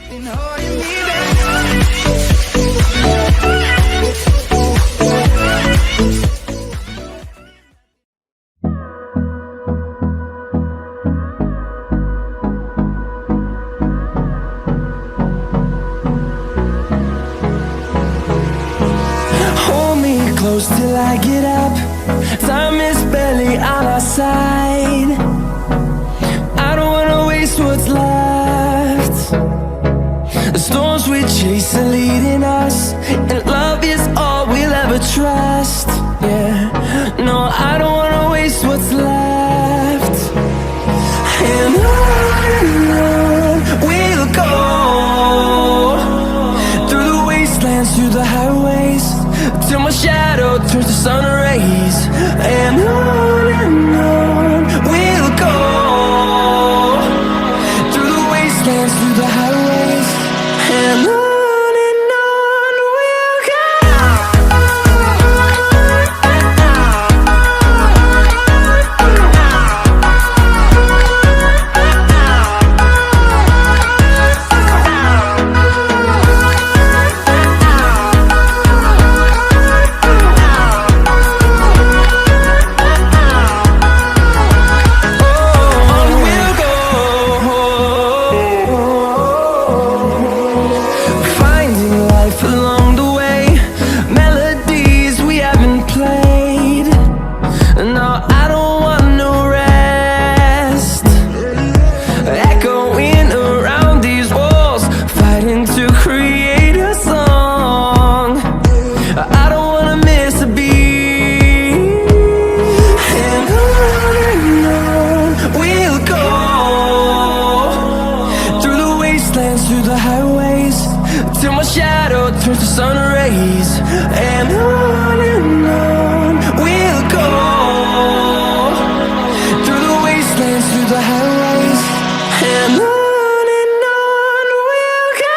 Hold me close till I get up. Time is barely on our side. I don't wanna waste what's left. The storms we chase are leading us, and love is all we'll ever trust. Yeah, no, I don't wanna waste what's left. And on we'll go, through the wastelands, through the highways, till my shadow turns to sun rays. And on we'll go, through the wastelands, through the highways, and on we'll go. Through the highways, till my shadow turns to sun rays. And on we'll go, through the wastelands, through the highways, and on we'll go.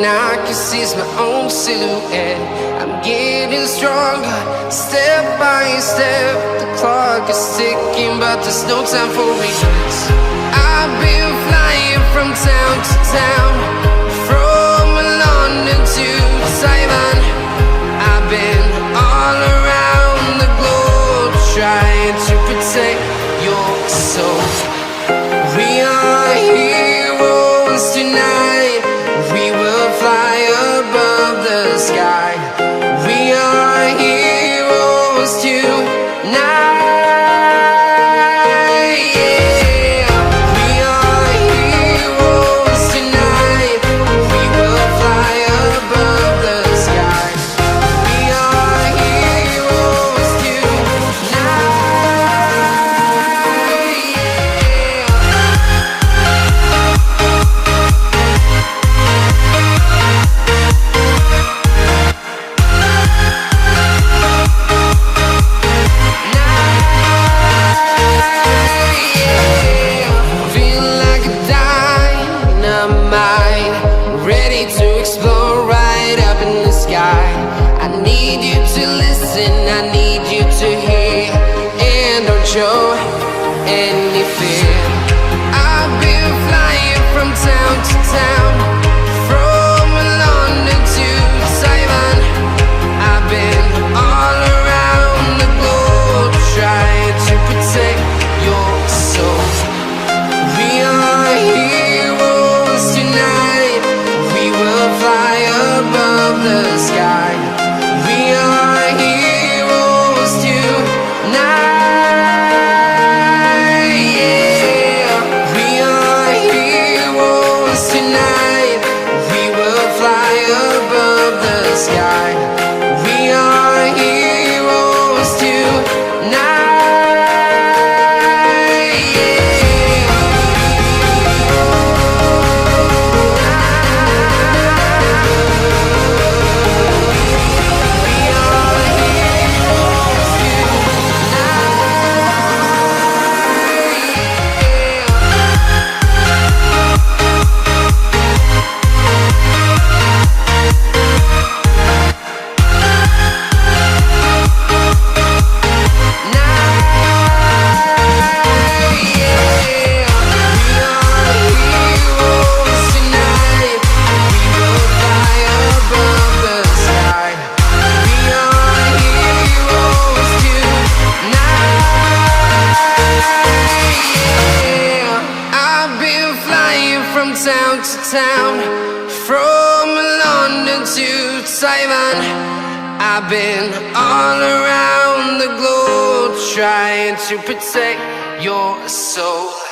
I can see my own silhouette. I'm getting stronger, step by step. The clock is ticking, but there's no time for regrets. I've been flying from town to town, from London to Taiwan. I've been all around the globe, trying to protect your soul. We are heroes tonight. We will fly above the sky. We are heroes tonight. Yeah. We are heroes tonight. We will fly above the sky. We are heroes tonight. Ready to explore right up in the sky. I need you to listen, I need you to hear, and don't show any fear. I've been flying from town to town, from London to Taiwan. I've been all around the globe, trying to protect your soul. We are heroes tonight. We will fly above the sky. We are heroes tonight. Yeah. We are heroes tonight. We will fly above the sky. We are heroes tonight. Town to town, from London to Taiwan. I've been all around the globe, trying to protect your soul.